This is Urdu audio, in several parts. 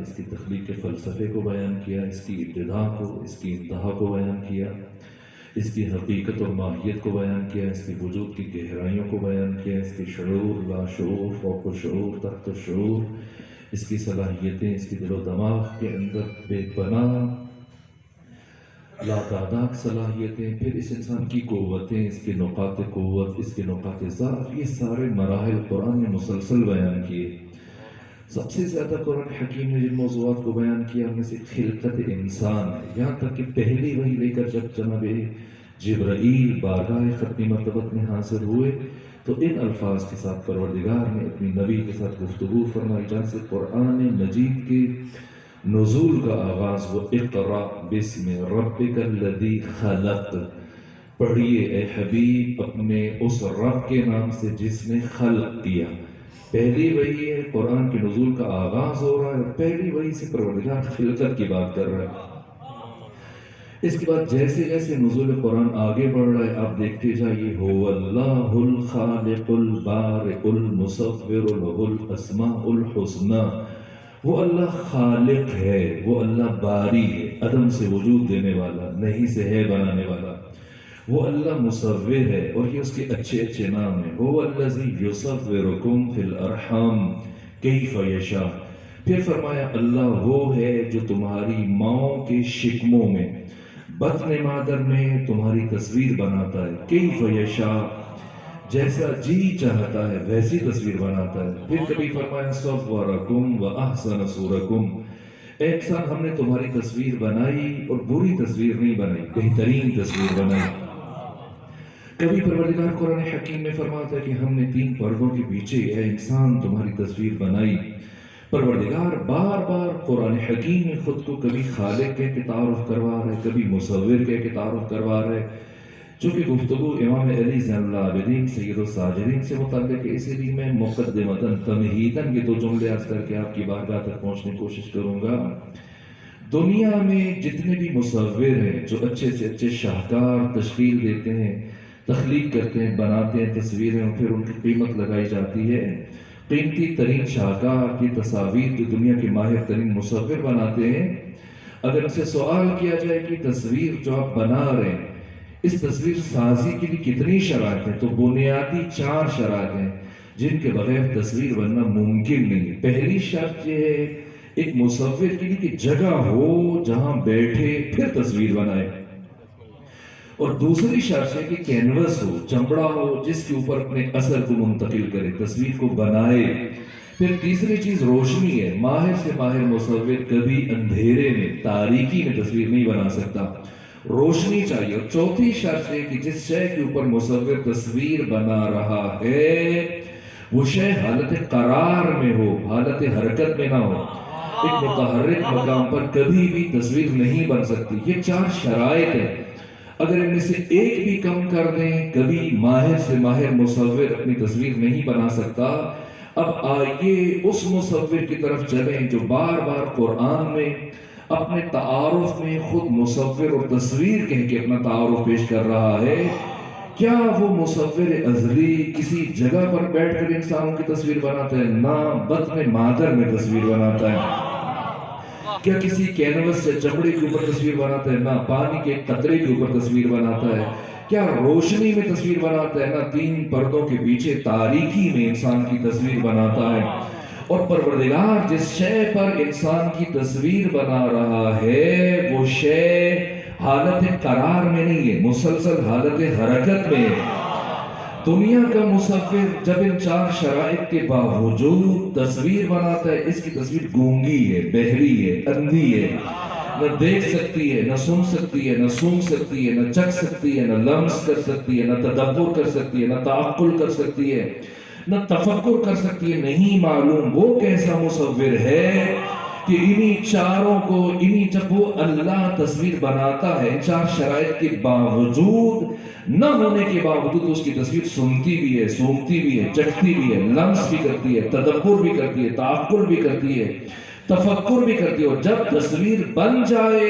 اس کی تخلیق کے فلسفے کو بیان کیا، اس کی ابتدا کو، اس کی انتہا کو بیان کیا، اس کی حقیقت اور ماہیت کو بیان کیا، اس کی وجود کی گہرائیوں کو بیان کیا، اس کی شعور، لاشعور، فوق الشعور، تحت الشعور، اس کی صلاحیتیں، اس کی دل و دماغ کے اندر بے پناہ لاتعداد صلاحیتیں، پھر اس انسان کی قوتیں، اس کے نقاط قوت، اس کے نقاط ضعف، یہ سارے مراحل قرآن نے مسلسل بیان کیے۔ سب سے زیادہ قرآن حکیم نے جن موضوعات کو بیان کیا ان میں سے خلقت انسان ہے، یہاں تک کہ پہلی وحی لے کر جب جناب جبرائیل بارگاہ ختمی مرتبت میں حاضر ہوئے تو ان الفاظ کے ساتھ پروردگار نے اپنی نبی کے ساتھ گفتگو فرمائی، جہاں سے قرآن مجید کے نزول کا آغاز وہ اقرأ بسم ربک الذی خلق، پڑھیے اے حبیب اپنے اس رب کے نام سے جس نے خلق کیا۔ پہلی وحی ہے، قرآن کے نزول کا آغاز ہو رہا ہے اور پہلی وحی سے پروردگار خلقت کی بات کر رہا ہے۔ اس کے بعد جیسے جیسے نزول قرآن آگے بڑھ رہا ہے آپ دیکھتے جائیے، هو اللہ الخالق البارئ المصور له الاسماء الحسنى، وہ اللہ خالق ہے، وہ اللہ باری ہے، عدم سے وجود دینے والا، نہیں سے ہے بنانے والا، وہ اللہ مصور ہے اور یہ اس کے اچھے اچھے نام ہیں، هو الذی یصورکم فی الارحام کیف یشاء۔ پھر فرمایا اللہ وہ ہے جو تمہاری ماؤں کے شکموں میں، بطن مادر میں تمہاری تصویر بناتا ہے، کیف یشاء، جیسا جی چاہتا ہے ویسی تصویر بناتا ہے۔ پھر کبھی فرمایا صورکم و احسن صورکم، اے انسان ہم نے تمہاری تصویر بنائی اور بری تصویر نہیں بنائی، بہترین تصویر بنائی۔ کبھی پروردگار قرآن حکیم میں فرماتا ہے کہ ہم نے 3 پردوں کے پیچھے اے انسان تمہاری تصویر بنائی۔ پروردگار بار بار قرآن حکیم میں خود کو کبھی خالق کہہ کے تعارف کروا رہا ہے، کبھی مصور کہہ کے تعارف کروا رہا ہے، چونکہ گفتگو امام علی زین العابدین سید الساجدین سے متعلق ہے، اسی لیے میں مقدمتاً تمہیداً یہ 2 جملے عرض کر کے آپ کی بارگاہ تک پہنچنے کی کوشش کروں گا۔ دنیا میں جتنے بھی مصور ہیں جو اچھے سے اچھے شاہکار تشکیل دیتے ہیں، تخلیق کرتے ہیں، بناتے ہیں تصویریں اور پھر ان کی قیمت لگائی جاتی ہے، قیمتی ترین شاہکار کی تصاویر جو دنیا کے ماہر ترین مصور بناتے ہیں، اگر ان سے سوال کیا جائے کہ تصویر جو آپ بنا رہے ہیں اس تصویر سازی کے لیے کتنی شرائط ہیں، تو بنیادی 4 شرائط ہیں جن کے بغیر تصویر بننا ممکن نہیں ہے۔ پہلی شرط یہ ہے ایک مصور کے لیے کہ جگہ ہو جہاں بیٹھے پھر تصویر بنائے، اور دوسری شرط ہے کہ کینوس ہو، چمڑا ہو جس کے اوپر اپنے اثر کو منتقل کرے، تصویر کو بنائے۔ پھر تیسری چیز روشنی ہے، ماہر سے ماہر مصور کبھی اندھیرے میں، تاریکی میں تصویر نہیں بنا سکتا، روشنی چاہیے۔ اور چوتھی شرط ہے کہ جس شے کے اوپر مصور تصویر بنا رہا ہے وہ شے حالت قرار میں ہو، حالت حرکت میں نہ ہو، ایک متحرک مقام پر کبھی بھی تصویر نہیں بن سکتی۔ یہ 4 شرائط ہیں، اگر ان میں سے ایک بھی کم کر دیں کبھی ماہر سے ماہر مصور اپنی تصویر نہیں بنا سکتا۔ اب آئیے اس مصور کی طرف چلیں جو بار بار قرآن میں اپنے تعارف میں خود مصور اور تصویر کہہ کے اپنا تعارف پیش کر رہا ہے۔ کیا وہ مصور ازلی کسی جگہ پر بیٹھ کر انسانوں کی تصویر بناتا ہے؟ نہ، بطن مادر میں تصویر بناتا ہے۔ کیا کسی کینوس سے چمڑے کے اوپر تصویر بناتا ہے؟ نہ، پانی کے قطرے کے اوپر تصویر بناتا ہے۔ کیا روشنی میں تصویر بناتا ہے؟ نہ، 3 پردوں کے پیچھے تاریکی میں انسان کی تصویر بناتا ہے۔ اور پروردگار جس شے پر انسان کی تصویر بنا رہا ہے وہ شے حالت قرار میں نہیں ہے، مسلسل حالت حرکت میں ہے۔ دنیا کا مصور جب ان 4 شرائط کے باوجود تصویر بناتا ہے، اس کی تصویر گونگی ہے، بہری ہے، اندھی ہے، نہ دیکھ سکتی ہے، نہ سن سکتی ہے، نہ سونگ سکتی ہے، نہ چکھ سکتی ہے، نہ لمس کر سکتی ہے، نہ تدبر کر سکتی ہے، نہ تعقل کر سکتی ہے، نہ تفکر کر سکتی ہے۔ نہیں معلوم وہ کیسا مصور ہے کہ انہی چاروں کو، جب وہ اللہ تصویر بناتا ہے، ان 4 شرائط کے باوجود نہ ہونے کے باوجود اس کی تصویر سنتی بھی ہے، سونگتی بھی ہے، چکھتی بھی ہے، لمس بھی کرتی ہے، تدبر بھی کرتی ہے، تعقل بھی کرتی ہے، تفکر بھی کرتی ہے۔ اور جب تصویر بن جائے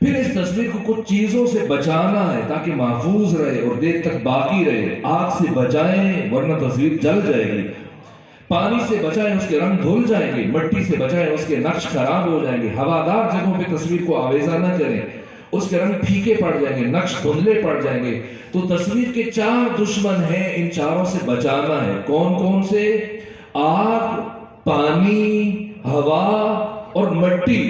پھر اس تصویر کو کچھ چیزوں سے بچانا ہے تاکہ محفوظ رہے اور دیر تک باقی رہے۔ آگ سے بچائیں ورنہ تصویر جل جائے گی، پانی سے بچائیں اس کے رنگ دھل جائیں گے، مٹی سے بچائیں اس کے نقش خراب ہو جائیں گے، ہوادار جگہوں پہ تصویر کو آویزہ نہ کریں، اس کے رنگ پھیکے پڑ جائیں گے، نقش دھندلے پڑ جائیں گے۔ تو تصویر کے 4 دشمن ہیں، ان چاروں سے بچانا ہے۔ کون کون سے؟ آگ، پانی، ہوا اور مٹی،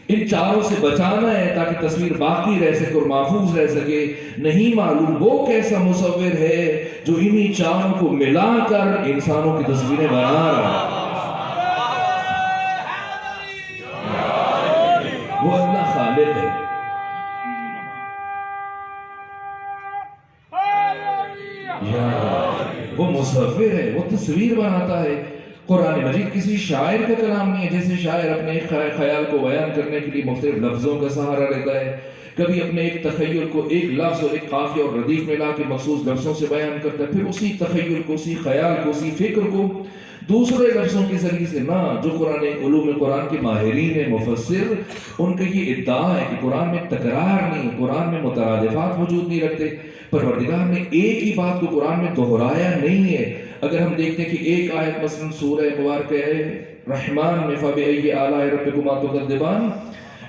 ان چاروں سے بچانا ہے تاکہ تصویر باقی رہ سکے اور محفوظ رہ سکے۔ نہیں معلوم وہ کیسا مصور ہے جو انہی چاروں کو ملا کر انسانوں کی تصویریں بنا رہا ہے۔ وہ اللہ خالق ہے۔ وہ مصور ہے، وہ تصویر بناتا ہے۔ قرآن مجید کسی شاعر کا کلام نہیں ہے، جیسے شاعر اپنے ایک خیال کو بیان کرنے کے لیے مختلف لفظوں کا سہارا لیتا ہے، کبھی اپنے ایک تخیل کو ایک لفظ اور ایک قافیہ اور ردیف میں لا کے مخصوص لفظوں سے بیان کرتا ہے، پھر اسی تخیل کو، اسی خیال کو، اسی فکر کو دوسرے لفظوں کے ذریعے سے نہ۔ جو قرآن علوم قرآن کے ماہرین ہیں، مفسر، ان کا یہ ادعا ہے کہ قرآن میں تکرار نہیں، قرآن میں مترادفات وجود نہیں رکھتے۔ پروردگار نے ایک ہی بات کو قرآن میں دہرایا نہیں ہے۔ اگر ہم دیکھتے ہیں کہ ایک آیت مثلا سورہ مبارکہ رحمان میں فَبِأَيِّ آلَاءِ رَبِّكُمَا تُكَذِّبَانِ،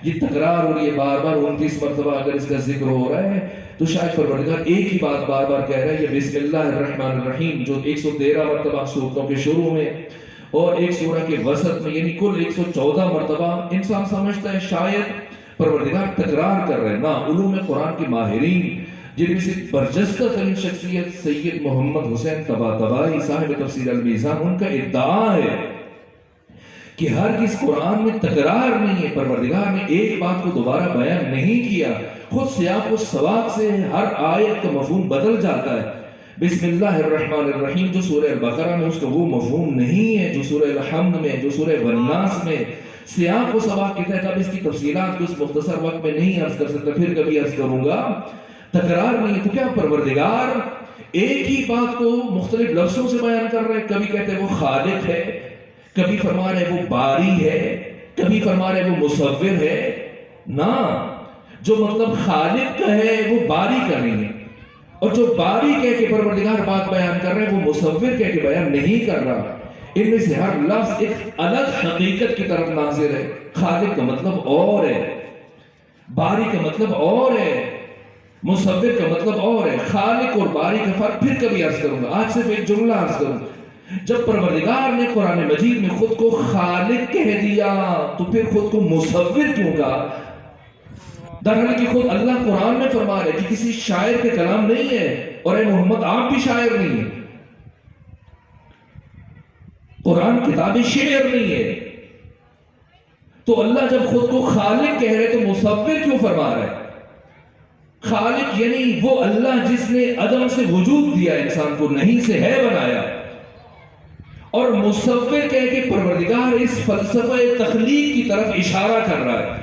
یہ تکرار ہو رہی ہے بار بار 29 مرتبہ اگر اس کا ذکر ہو رہا ہے تو شاید پروردگار ایک ہی بات بار بار کہہ رہا ہے۔ یہ بسم اللہ الرحمن الرحیم جو 113 مرتبہ سورتوں کے شروع میں اور ایک سورہ کے وسط میں، یعنی کل 114 مرتبہ، انسان سمجھتا ہے شاید پروردگار تکرار کر رہے ہیں۔ نہ، علوم قرآن کے ماہرین جن میں سے برجستہ ترین شخصیت سید محمد حسین طباطبائی صاحب تفسیر المیزان، ان کا ادعا ہے کہ ہرگز قرآن میں تکرار نہیں ہے، پروردگار نے ایک بات کو دوبارہ بیان نہیں کیا، خود سیاق و سباق سے ہر آیت کا مفہوم بدل جاتا ہے۔ بسم اللہ الرحمن الرحیم جو سورہ البقرہ میں اس کا وہ مفہوم نہیں ہے جو سورہ الحمد میں، جو سورہ والناس میں۔ سیاق و سباق کے تحت اب اس کی تفصیلات کو اس مختصر وقت میں نہیں عرض کر سکتا، پھر کبھی عرض کروں گا۔ تکرار نہیں ہے تو کیا پروردگار ایک ہی بات کو مختلف لفظوں سے بیان کر رہے ہیں؟ کبھی کہتے ہیں وہ خالق ہے، کبھی فرما رہے وہ باری ہے، کبھی فرما رہے وہ مصور ہے۔ نہ، جو مطلب خالق کا ہے وہ باری کا نہیں ہے، اور جو باری کہہ کے پروردگار بات بیان کر رہے ہیں وہ مصور کہہ کے بیان نہیں کر رہا۔ ان میں سے ہر لفظ ایک الگ حقیقت کی طرف ناظر ہے۔ خالق کا مطلب اور ہے، باری کا مطلب اور ہے، مصور کا مطلب اور ہے۔ خالق اور باری کا فرق پھر کبھی عرض کروں گا، آج صرف ایک جملہ عرض کروں گا۔ جب پروردگار نے قرآن مجید میں خود کو خالق کہہ دیا تو پھر خود کو مصور کیوں کہا؟ درحال کہ خود اللہ قرآن میں فرما رہے کہ کسی شاعر کے کلام نہیں ہے، اور اے محمد آپ بھی شاعر نہیں ہیں، قرآن کتاب شعر نہیں ہے، تو اللہ جب خود کو خالق کہہ رہے تو مصور کیوں فرما رہے؟ خالق یعنی وہ اللہ جس نے عدم سے وجود دیا، انسان کو نہیں سے ہے بنایا، اور مصور کہہ کے پروردگار اس فلسفہ تخلیق کی طرف اشارہ کر رہا ہے۔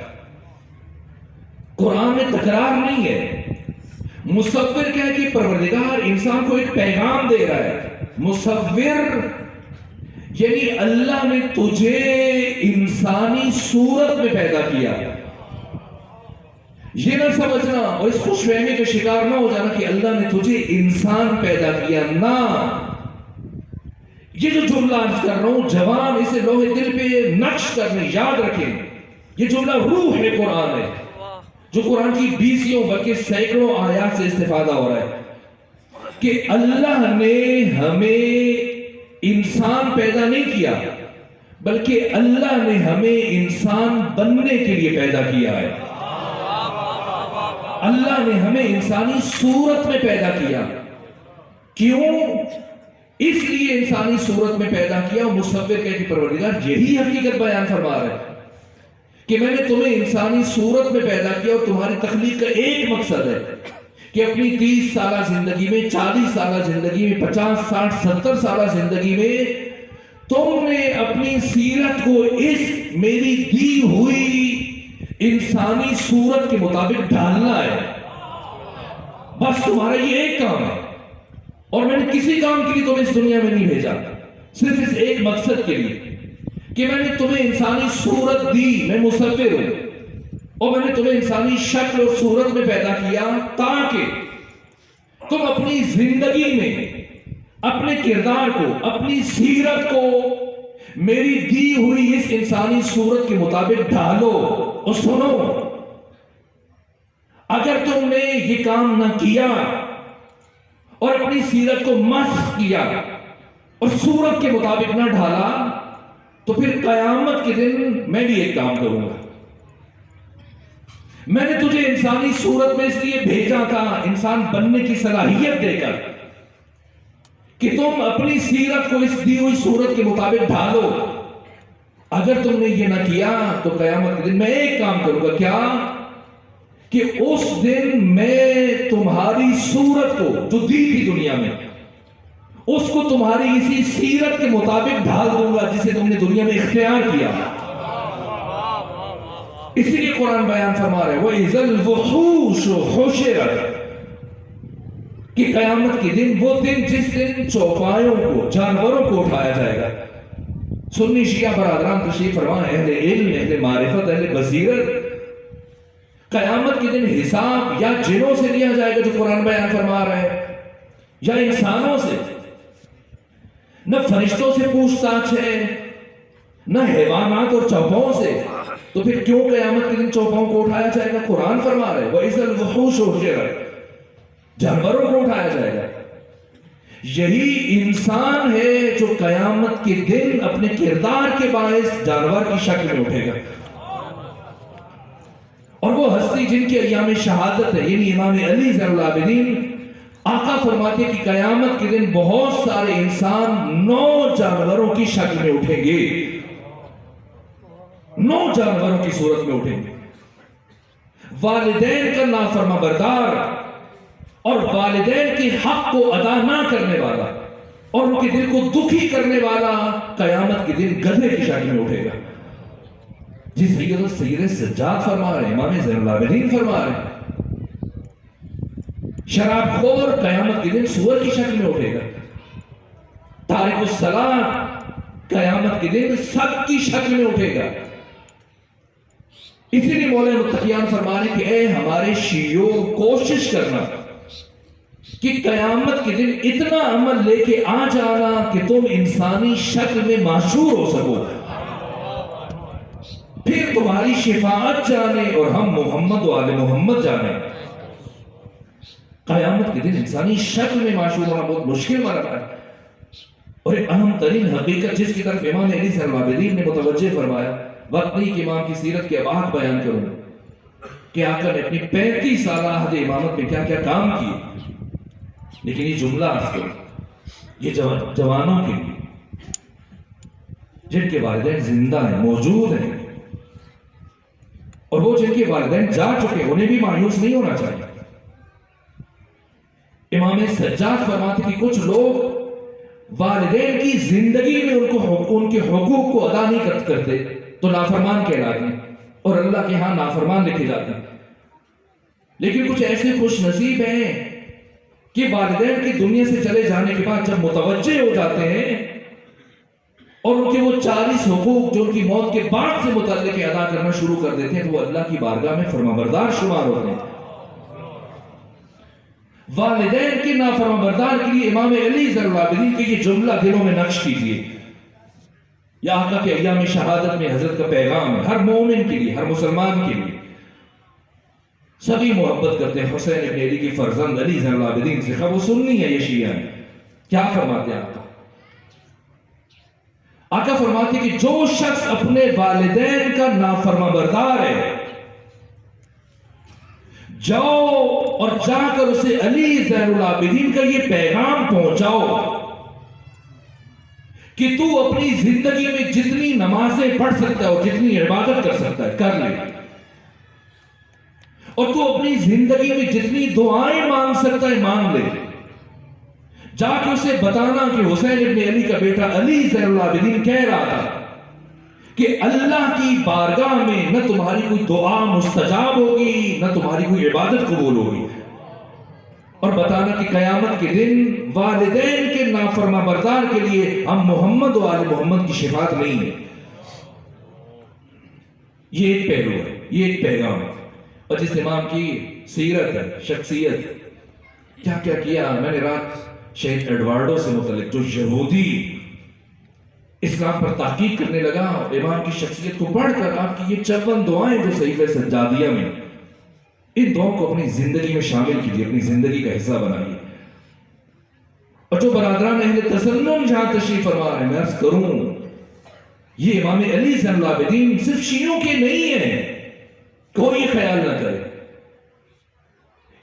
قرآن میں تکرار نہیں ہے۔ مصور کہہ کے پروردگار انسان کو ایک پیغام دے رہا ہے۔ مصور یعنی اللہ نے تجھے انسانی صورت میں پیدا کیا۔ یہ نہ سمجھنا اور اس خوش فہمی کا شکار نہ ہو جانا کہ اللہ نے تجھے انسان پیدا کیا، نہ۔ یہ جو جملہ عرض کر رہا ہوں جوان اسے لوہے دل پہ نقش کرنے یاد رکھیں، یہ جملہ روح ہے قرآن ہے، جو قرآن کی 20 بلکہ سینکڑوں آیات سے استفادہ ہو رہا ہے کہ اللہ نے ہمیں انسان پیدا نہیں کیا، بلکہ اللہ نے ہمیں انسان بننے کے لیے پیدا کیا ہے۔ اللہ نے ہمیں انسانی صورت میں پیدا کیا۔ کیوں؟ اس لیے انسانی صورت میں پیدا کیا۔ مصور کہہ کے پروردگار یہی حقیقت بیان فرما رہے ہیں کہ میں نے تمہیں انسانی صورت میں پیدا کیا، اور تمہاری تخلیق کا ایک مقصد ہے کہ اپنی 30 سالہ زندگی میں، 40 سالہ زندگی میں، 50 60 70 سالہ زندگی میں تم نے اپنی سیرت کو اس میری دی ہوئی انسانی صورت کے مطابق ڈھالنا ہے۔ بس تمہارا یہ ایک کام ہے، اور میں نے کسی کام کے لیے تمہیں اس دنیا میں نہیں بھیجا، صرف اس ایک مقصد کے لیے کہ میں نے تمہیں انسانی صورت دی، میں مصور ہوں، اور میں نے تمہیں انسانی شکل اور صورت میں پیدا کیا تاکہ تم اپنی زندگی میں اپنے کردار کو، اپنی سیرت کو میری دی ہوئی اس انسانی صورت کے مطابق ڈھالو اور سنو۔ اگر تم نے یہ کام نہ کیا اور اپنی سیرت کو مسخ کیا اور صورت کے مطابق نہ ڈھالا تو پھر قیامت کے دن میں بھی ایک کام کروں گا۔ میں نے تجھے انسانی صورت میں اس لیے بھیجا تھا، انسان بننے کی صلاحیت دے کر، کہ تم اپنی سیرت کو اس دی ہوئی صورت کے مطابق ڈھالو۔ اگر تم نے یہ نہ کیا تو قیامت کے دن میں ایک کام کروں گا، کیا کہ اس دن میں تمہاری صورت کو جو دی تھی دنیا میں، اس کو تمہاری اسی سیرت کے مطابق ڈھال دوں گا جسے تم نے دنیا میں اختیار کیا۔ اسی لیے قرآن بیان فرما رہے وَإِذَا الْوُحُوشُ حُشِرَتْ، کہ قیامت کے دن وہ دن جس دن چوپایوں کو، جانوروں کو اٹھایا جائے گا۔ سنی شیعہ برادران تشریف فرمائیں، اہل علم، اہل معرفت، اہل بصیرت، قیامت کے دن حساب یا جنوں سے لیا جائے گا جو قرآن بیان فرما رہے ہیں، یا انسانوں سے؟ نہ فرشتوں سے پوچھ تاچھ ہے، نہ حیوانات اور چوپاؤں سے، تو پھر کیوں قیامت کے دن چوپاؤں کو اٹھایا جائے گا؟ قرآن فرما رہے وَإِذَا الْوُحُوشُ حُشِرَتْ، جانوروں کو اٹھایا جائے گا۔ یہی انسان ہے جو قیامت کے دن اپنے کردار کے باعث جانور کی شکل میں اٹھے گا، اور وہ ہستی جن کے ایام شہادت ہے، یعنی امام علی زین العابدین، آقا فرماتے کہ قیامت کے دن بہت سارے انسان 9 جانوروں کی شکل میں اٹھیں گے، 9 جانوروں کی صورت میں اٹھیں گے۔ والدین کا نافرما بردار اور والدین کے حق کو ادا نہ کرنے والا اور ان کے دل کو دکھی کرنے والا قیامت کے دن گدھے کی شکل میں اٹھے گا، جس سید سجاد فرما رہے ہیں، امام زین العابدین فرما رہے ہیں۔ شراب خور قیامت کے دن سور کی شکل میں اٹھے گا، تارک الصلاۃ قیامت کے دن سگ کی شکل میں اٹھے گا۔ اسی لیے مولا متقیان فرما رہے کہ اے ہمارے شیعوں، کوشش کرنا کہ قیامت کے دن اتنا عمل لے کے آ جانا کہ تم انسانی شکل میں معشور ہو سکو، پھر تمہاری شفاعت جانے اور ہم محمد و آل محمد جانے۔ قیامت کے دن انسانی شکل میں معشور ہونا بہت مشکل مرحلہ ہے، اور ایک اہم ترین حقیقت جس کی طرف امام علی زین العابدین نے متوجہ فرمایا، وقت نہیں کہ امام کی سیرت کے ابعاد بیان کروں کہ آقا نے اپنی 35 سالہ عہد امامت میں کیا کیا کام کیے، لیکن یہ جملہ عرض کروں، یہ جوانوں کے لیے جن کے والدین زندہ ہیں، موجود ہیں، اور وہ جن کے والدین جا چکے، انہیں بھی مایوس نہیں ہونا چاہیے۔ امام سجاد فرماتے کہ کچھ لوگ والدین کی زندگی میں ان کے حقوق کو ادا نہیں کرتے تو نافرمان کہلاتے ہیں اور اللہ کے ہاں نافرمان لکھے جاتے ہیں، لیکن کچھ ایسے خوش نصیب ہیں کہ والدین کی دنیا سے چلے جانے کے بعد جب متوجہ ہو جاتے ہیں اور ان کے وہ 40 حقوق جو ان کی موت کے بعد سے متعلق ادا کرنا شروع کر دیتے ہیں تو وہ اللہ کی بارگاہ میں فرمانبردار شمار ہوتے ہیں۔ والدین کے نافرمانبردار کے لیے امام علی زین العابدین کے یہ جملہ دلوں میں نقش کیجیے، یا آقا کے ایام شہادت میں حضرت کا پیغام ہے ہر مومن کے لیے، ہر مسلمان کے لیے۔ سبھی محبت کرتے ہیں حسین ابن علی کی فرزند علی زین العابدین سے، خواہ وہ سنی ہے یہ شیعہ ہے۔ کیا فرماتے ہیں آقا؟ آقا فرماتے ہیں کہ جو شخص اپنے والدین کا نافرمانبردار ہے، جاؤ اور جا کر اسے علی زین العابدین کا یہ پیغام پہنچاؤ کہ تو اپنی زندگی میں جتنی نمازیں پڑھ سکتا ہے اور جتنی عبادت کر سکتا ہے کر لے، اور تو اپنی زندگی میں جتنی دعائیں مانگ سکتا ہے مانگ لے۔ جا کے اسے بتانا کہ حسین ابن علی کا بیٹا علی زین العابدین کہہ رہا تھا کہ اللہ کی بارگاہ میں نہ تمہاری کوئی دعا مستجاب ہوگی نہ تمہاری کوئی عبادت قبول ہوگی، اور بتانا کہ قیامت کے دن والدین کے نافرمانبردار کے لیے ہم محمد و آل محمد کی شفاعت نہیں ہے۔ یہ ایک پہلو ہے، یہ ایک پیغام ہے، اور جس امام کی سیرت ہے، شخصیت، کیا کیا کیا۔ میں نے رات شہید ایڈوارڈو سے متعلق، جو یہودی اسلام پر تحقیق کرنے لگا، امام کی شخصیت کو پڑھ کر آپ کی یہ 54 دعائیں جو صحیفہ سجادیہ میں، ان دعاؤں کو اپنی زندگی میں شامل کیجیے، اپنی زندگی کا حصہ بنائیے. اور جو برادران اہل تسنن جہاں تشریف فرما رہے ہیں، میں عرض کروں یہ امام علی زین العابدین صرف شیعوں کے نہیں ہیں، کوئی خیال نہ کرے.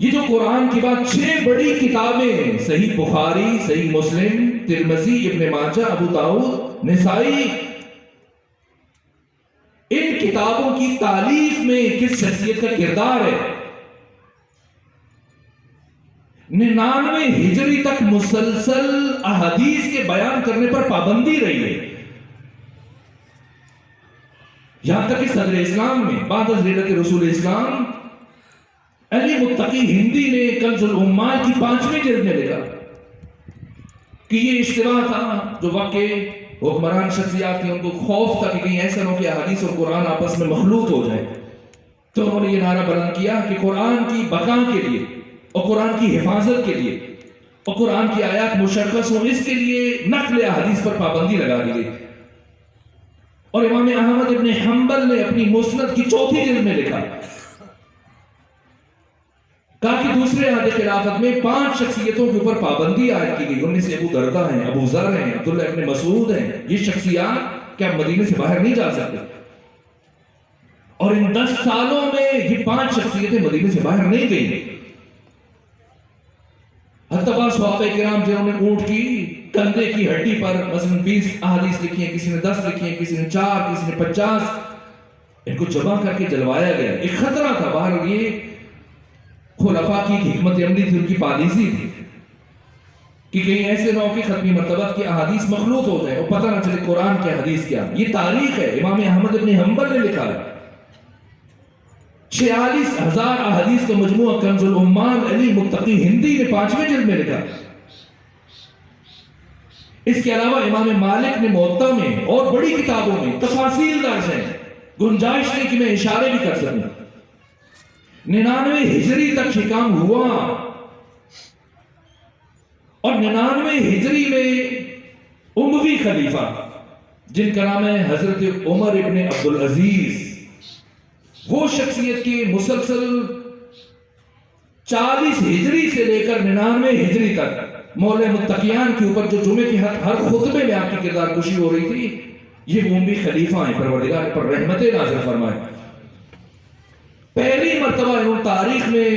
یہ جو قرآن کی بات 6 بڑی کتابیں، صحیح بخاری، صحیح مسلم، ترمذی، ابن ماجہ، ابو داؤد، نسائی، ان کتابوں کی تالیف میں کس شخصیت کا کردار ہے؟ 99 ہجری تک مسلسل احادیث کے بیان کرنے پر پابندی رہی ہے. یہاں تک کہ صدر اسلام میں بعد از ولادت رسول اسلام علی متقی ہندی نے کنز الامال کی 5ویں جلد میں لکھا کہ یہ اشتباہ تھا جو واقع حکمران شخصیات تھیں، ان کو خوف تھا کہ کہیں ایسا نہ ہو کہ احادیث اور قرآن آپس میں مخلوط ہو جائے. تو انہوں نے یہ نعرہ بلند کیا کہ قرآن کی بقا کے لیے اور قرآن کی حفاظت کے لیے اور قرآن کی آیات مشخص ہوں، اس کے لیے نقل احادیث پر پابندی لگا دی گئی. اور امام احمد ابن حنبل نے اپنی مسند کی 4تھی جلد میں لکھا، کہا کہ دوسرے عہد خلافت میں 5 شخصیتوں کے اوپر پابندی عائد کی گئی. ان میں سے ابو دردہ ہیں، ابو ذر ہیں، عبداللہ ابن مسعود ہیں. یہ شخصیات کیا مدینے سے باہر نہیں جا سکتے؟ اور ان 10 سالوں میں یہ 5 شخصیتیں مدینے سے باہر نہیں گئی. حتی بعض صحابہ کرام جنہوں نے اونٹ کی کندھے کی ہڈی پر مثلا 20 احادیث لکھی ہیں، کسی نے 10 لکھی ہیں، کسی نے 4، کسی نے 50، ان کو جمع کر کے جلوایا گیا. ایک خطرہ تھا باہر. یہ خلفاء کی حکمت عملی تھی، ان کی پالیسی تھی کہ کہیں ایسے نہ ہو کہ ختمی مرتبہ کی احادیث مخلوط ہو جائے اور پتہ نہ چلے قرآن کی حدیث کیا. یہ تاریخ ہے، امام احمد ابن حنبل نے لکھا ہے. 46,000 احادیث کا مجموعہ کنز الامال علی متقی ہندی نے 5ویں جلد میں لکھا. اس کے علاوہ امام مالک نے موطا میں اور بڑی کتابوں میں تفاصیل درج ہیں، گنجائش نہیں کہ میں اشارے بھی کر سکوں. 99 ہجری تک یہ کام ہوا اور 99 ہجری میں اموی خلیفہ جن کا نام ہے حضرت عمر ابن عبدالعزیز، وہ شخصیت کی مسلسل 40 ہجری سے لے کر 99 ہجری تک مولا متقیان کے اوپر جو جمعے کی ہر خطبے میں آپ کی کردار کشی ہو رہی تھی، یہ اموی خلیفہ ہیں. پروردگار پر رحمت نازل فرمائے. پہلی مرتبہ انہوں تاریخ میں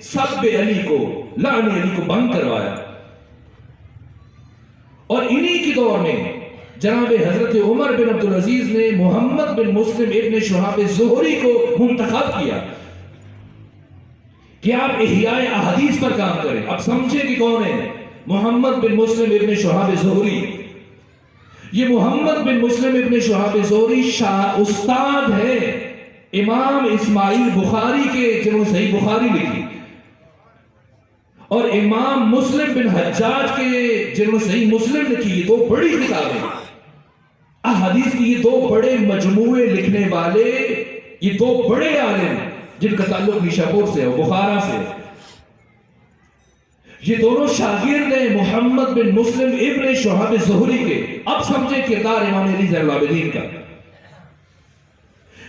سب علی کو، لعن علی کو بند کروایا. اور انہی کی دور میں جناب حضرت عمر بن عبدالعزیز نے محمد بن مسلم ابن شہاب زہری کو منتخب کیا کہ آپ احیاء احادیث پر کام کریں. اب سمجھیں کہ کون ہے محمد بن مسلم ابن شہاب زہری. یہ محمد بن مسلم ابن شہاب زہری استاد ہے امام اسماعیل بخاری کے، جنہوں نے صحیح بخاری لکھی، اور امام مسلم بن حجاج کے، جنہوں نے صحیح مسلم لکھی. یہ 2 بڑی کتابیں احادیث کی، یہ 2 بڑے مجموعے لکھنے والے، یہ 2 بڑے عالم جن کا تعلق نیشاپور سے اور بخارا سے. یہ دونوں شاگرد ہیں محمد بن مسلم ابن شہاب زہری کے. اب سمجھے کردار امام علی زین العابدین کا.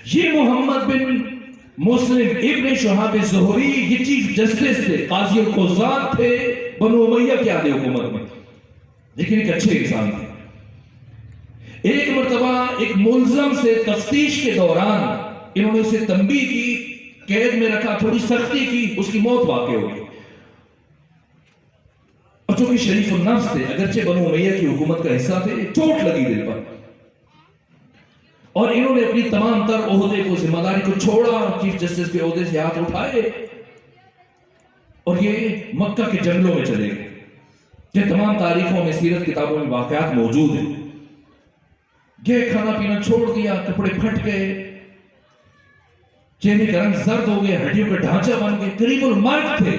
یہ محمد بن مسلم ابن شہاب زہری یہ چیف جسٹس تھے، قاضی القضات تھے بنو امیہ کے آدھے حکومت میں، لیکن ایک اچھے انسان تھے. ایک مرتبہ ایک ملزم سے تفتیش کے دوران انہوں نے اسے تنبیہ کی، قید میں رکھا، تھوڑی سختی کی، اس کی موت واقع ہو گئی. اور چونکہ شریف النفس تھے، اگرچہ بنو امیہ کی حکومت کا حصہ تھے، چوٹ لگی دل پر، اور انہوں نے اپنی تمام تر عہدے کو، ذمہ داری کو چھوڑا، چیف جسٹس کے عہدے سے ہاتھ اٹھائے اور یہ مکہ کے جنگلوں میں چلے گئے. یہ تمام تاریخوں میں، سیرت کتابوں میں واقعات موجود ہیں. یہ کھانا پینا چھوڑ دیا، کپڑے پھٹ گئے، چہرے کا رنگ زرد ہو گیا، ہڈیوں کا ڈھانچہ بن گئے، قریب المرگ تھے.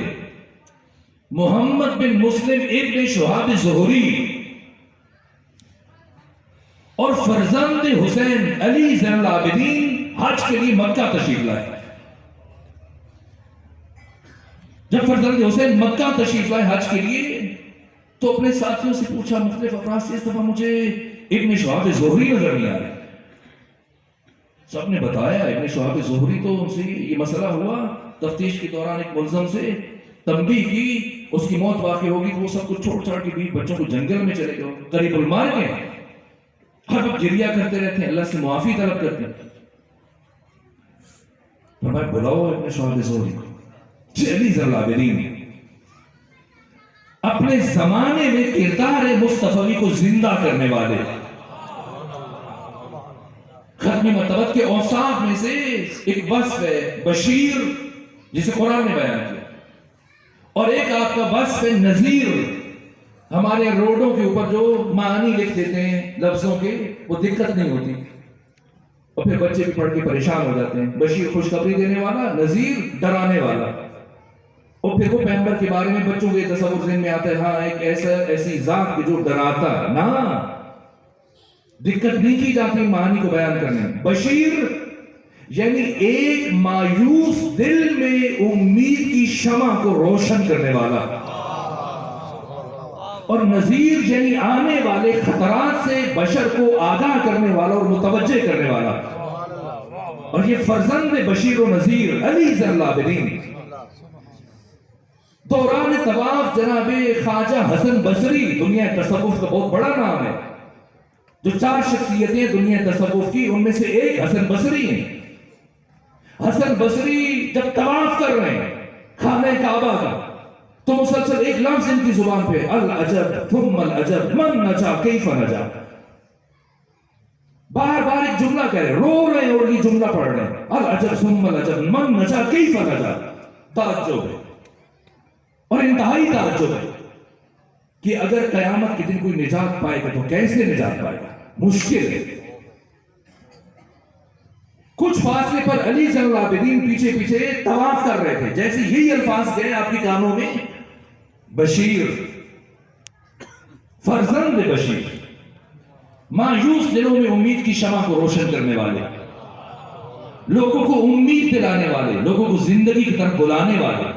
محمد بن مسلم ابن شہاب زہری اور فرزند حسین علی زین العابدین حج کے لیے مکہ تشریف لائے. جب فرزند حسین مکہ تشریف لائے حج کے لیے تو اپنے ساتھیوں سے پوچھا مختلف افراد سے، اس دفعہ مجھے ابن شہاب زہری نظر نہیں آ رہے. سب نے بتایا ابن شہاب زہری، تو ان سے یہ مسئلہ ہوا. تفتیش کے دوران ایک ملزم سے تنبیہ کی، اس کی موت واقع ہوگی تو وہ سب کچھ چھوڑ چھاڑ کے بیوی بچوں کو جنگل میں چلے گئے، قریب المار کے ہر وقت گریا کرتے رہتے ہیں، اللہ سے معافی طلب کرتے ہیں. فرمایا بلاؤ ابن شہاب زہری کو. علی ذی العابدین اپنے زمانے میں کردار مصطفی کو زندہ کرنے والے، ختم مرتبت کے اوصاف میں سے ایک وصف ہے بشیر، جسے قرآن نے بیان کیا، اور ایک آپ کا وصف ہے نذیر. ہمارے روڈوں کے اوپر جو معنی لکھ دیتے ہیں لفظوں کے، وہ دقت نہیں ہوتی، اور پھر بچے بھی پڑھ کے پریشان ہو جاتے ہیں. بشیر خوشخبری دینے والا، نذیر ڈرانے والا. اور پھر وہ پیغمبر کے بارے میں بچوں کے تصور ذہن میں آتا ہے، ہاں ایک ایسی ذات کی جو ڈراتا ہے نا، دقت نہیں کی جاتی معنی کو بیان کرنے میں. بشیر یعنی ایک مایوس دل میں امید کی شمع کو روشن کرنے والا، اور نذیر یعنی آنے والے خطرات سے بشر کو آگاہ کرنے والا اور متوجہ کرنے والا. اور یہ فرزند بشیر و نذیر علی ذی العابدین. دوران طواف جناب خواجہ حسن بصری، دنیا تصوف کا بہت بڑا نام ہے، جو 4 شخصیتیں دنیا تصوف کی، ان میں سے ایک حسن بصری ہیں. حسن بصری جب طواف کر رہے ہیں خانہ کعبہ کا، تو مسلسل ایک لفظ ان کی زبان پہ، العجب ثم العجب من نجا کیف نجا. بار بار ایک جملہ کہہ رہے، رو رہے ہیں اور یہ جملہ پڑھ رہے ہیں، العجب ثم العجب من نجا کیف نجا. تعجب ہے اور انتہائی تعجب ہے کہ اگر قیامت کے دن کوئی نجات پائے گا تو کیسے نجات پائے گا؟ مشکل ہے. کچھ فاصلے پر علی ذی العابدین پیچھے پیچھے طواف کر رہے تھے. جیسے یہی الفاظ گئے آپ کے کانوں میں، بشیر، فرزند بشیر، مایوس دلوں میں امید کی شمع کو روشن کرنے والے، لوگوں کو امید دلانے والے، لوگوں کو زندگی کی طرف بلانے والے.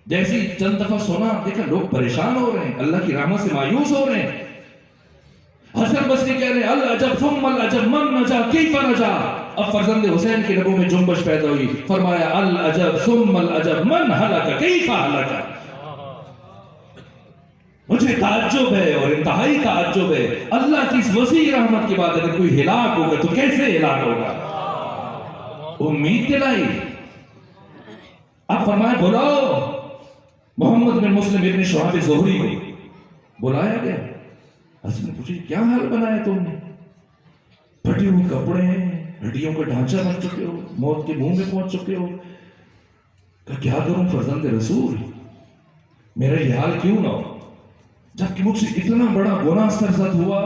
جیسے چند دفعہ سنا دیکھا لوگ پریشان ہو رہے ہیں، اللہ کی رحمت سے مایوس ہو رہے ہیں. حسن بصری کہہ رہے ہیں العجب ثم العجب من نجا کیف نجا. اب فرزند حسین کے لبوں میں جنبش پیدا ہوئی، فرمایا العجب ثم العجب من ہلک کیف ہلک. مجھے تعجب ہے اور انتہائی تعجب ہے، اللہ کی اس وسیع رحمت کے بعد اگر کوئی ہلاک ہوگا تو کیسے ہلاک ہوگا؟ امید دلائی. اب فرمایا بلاؤ محمد بن مسلم ابن شہاب زہری کو. بلایا گیا. حسن نے پوچھا کیا حال بنایا تم نے؟ پھٹے ہوئے کپڑے ہیں، ہڈیوں کا ڈھانچہ بن چکے ہو، موت کے منہ میں پہنچ چکے ہو. کہا کیا کروں فرزند رسول، میرا یہ حال کیوں نہ ہو، جبکہ مجھ سے اتنا بڑا گناہ سرزد ہوا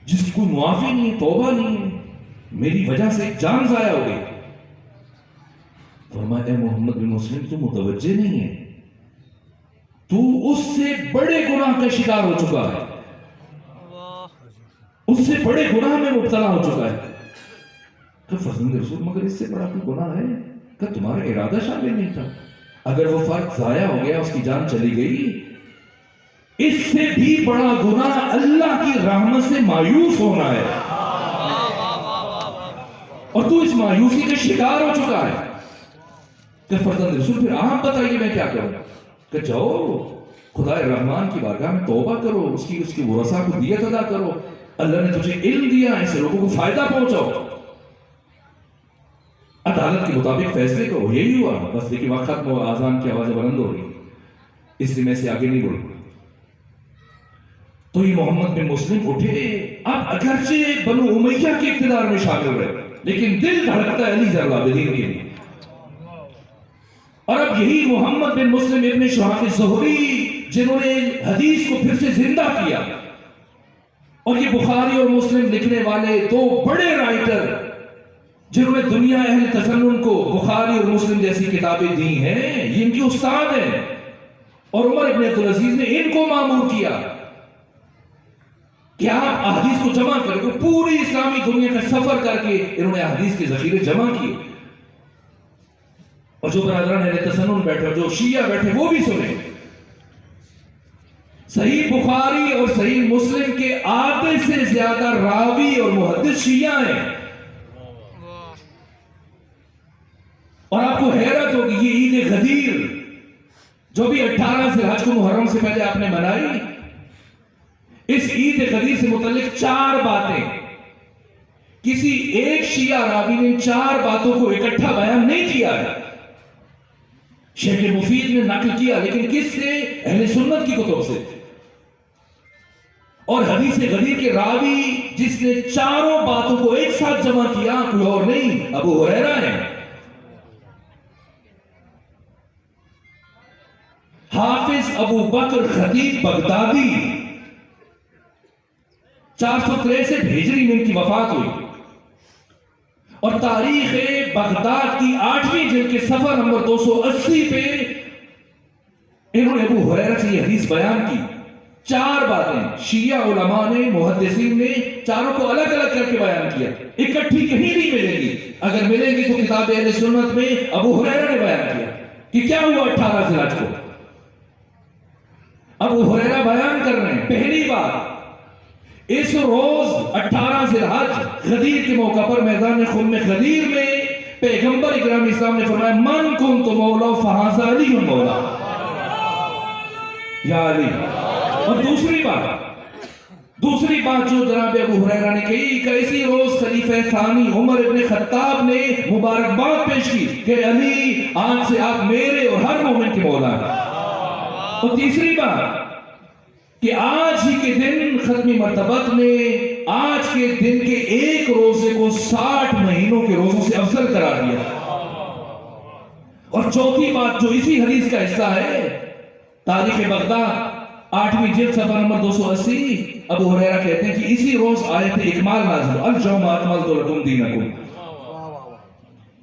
جس کی کوئی معافی نہیں ہے، توبہ نہیں ہے، میری وجہ سے ایک جان ضائع ہو گئی. فرمایا اے محمد بن مسلم تو متوجہ نہیں ہے، تو اس سے بڑے گناہ کا شکار ہو چکا ہے، اس سے بڑے گناہ میں مبتلا ہو چکا ہے. کہ فرزند رسول مگر اس سے بڑا کوئی گناہ ہے؟ کہ تمہارا ارادہ شامل نہیں تھا، اگر وہ فرد ضائع ہو گیا، اس کی جان چلی گئی، اس سے بھی بڑا گناہ اللہ کی رحمت سے مایوس ہونا ہے، اور تو اس مایوسی کا شکار ہو چکا ہے. کہ فرزند رسول پھر آپ بتائیے میں کیا کروں؟ کہ جاؤ خدا رحمان کی بارگاہ میں توبہ کرو، اس کی ورثہ کو دیت ادا کرو، اللہ نے تجھے علم دیا، ایسے لوگوں کو فائدہ پہنچاؤ، عدالت کے مطابق فیصلے کرو. یہی ہوا. بس دیکھیں وقت ختم ہوا، آذان کی آوازیں بلند ہو رہی، اس لیے میں سے آگے نہیں بڑھوں. تو یہ محمد بن مسلم اٹھے. اب اگرچہ بنو امیہ کے اقتدار میں شامل رہے، لیکن دل دھڑکتا ہے علی ذی العابدین کے لیے. اور اب یہی محمد بن مسلم ابن شہاب زہری جنہوں نے حدیث کو پھر سے زندہ کیا، اور یہ بخاری اور مسلم لکھنے والے 2 بڑے رائٹر جنہوں نے دنیا اہل تسنن کو بخاری اور مسلم جیسی کتابیں دی ہیں، یہ ان کے استاد ہیں. اور عمر ابن عبدالعزیز نے ان کو مامور کیا کہ آپ احادیث کو جمع کریں. پوری اسلامی دنیا کا سفر کر کے انہوں نے احادیث کے ذخیرے جمع کیے، اور جو برادران اہل تسنن بیٹھے اور جو شیعہ بیٹھے وہ بھی سنیں. صحیح بخاری اور صحیح مسلم کے آدھے سے زیادہ راوی اور محدث شیعہ ہیں. اور آپ کو حیرت ہوگی یہ عید غدیر جو بھی 18 ذی الحج کو محرم سے پہلے آپ نے منائی، اس عید غدیر سے متعلق 4 باتیں، کسی ایک شیعہ راوی نے 4 باتوں کو اکٹھا بیان نہیں کیا ہے. شیخ مفید نے نقل کیا لیکن کس سے؟ اہل سنت کی کتب سے. اور حدیث غدیر کے راوی جس نے 4 باتوں کو ایک ساتھ جمع کیا کوئی اور نہیں، ابو ہریرہ ہے. حافظ ابو بکر خطیب بغدادی، 463 ہجری میں ان کی وفات ہوئی، اور تاریخ بغداد کی 8ویں جلد کے صفحہ نمبر 280 پہ انہوں نے ابو ہریرہ سے یہ حدیث بیان کی. 4 باتیں شیعہ علماء نے، محدثین نے 4 کو الگ الگ کر کے بیان کیا، اکٹھی کہیں نہیں ملے گی. اگر ملیں گی تو کتاب اہل سنت میں ابو ہریرہ نے بیان کیا کہ کیا ہوا 18 ذی الحج کو. ابو ہریرہ بیان کر رہے ہیں پہلی بات، اس روز 18 ذی الحج غدیر کے موقع پر میدان خم غدیر میں پیغمبر اکرام اسلام نے فرمایا من کنت مولا فہذا علی مولا، یا علی. اور دوسری بات جو جناب ابو ہریرہ نے کہی کہ اسی روز خلیفہ ثانی عمر ابن خطاب نے مبارکباد پیش کی کہ علی آج سے آپ میرے اور ہر مومن کے مولا ہیں. اور تیسری بات کہ آج ہی کے دن ختمی مرتبت نے آج کے دن کے ایک روزے کو 60 مہینوں کے روزوں سے افضل قرار دیا. اور چوتھی بات جو اسی حدیث کا حصہ ہے، تاریخ بغداد 8ویں جلد صفحہ نمبر 280، ابو ہریرہ کہتے ہیں کہ اسی روز آیت اکمال نازل اليوم اکملت لکم دینکم.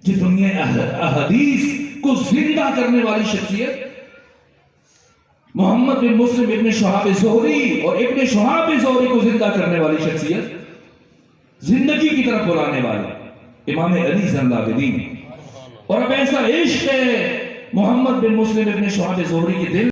یہ دنیا احادیث کو زندہ کرنے والی شخصیت محمد بن مسلم ابن شہاب زہری اور ابن شہاب زہری کو زندہ کرنے والی شخصیت، زندگی کی طرف بلانے والے امام علی زین العابدین. اور اب ایسا عشق ہے محمد بن مسلم ابن شہاب زہری کے دل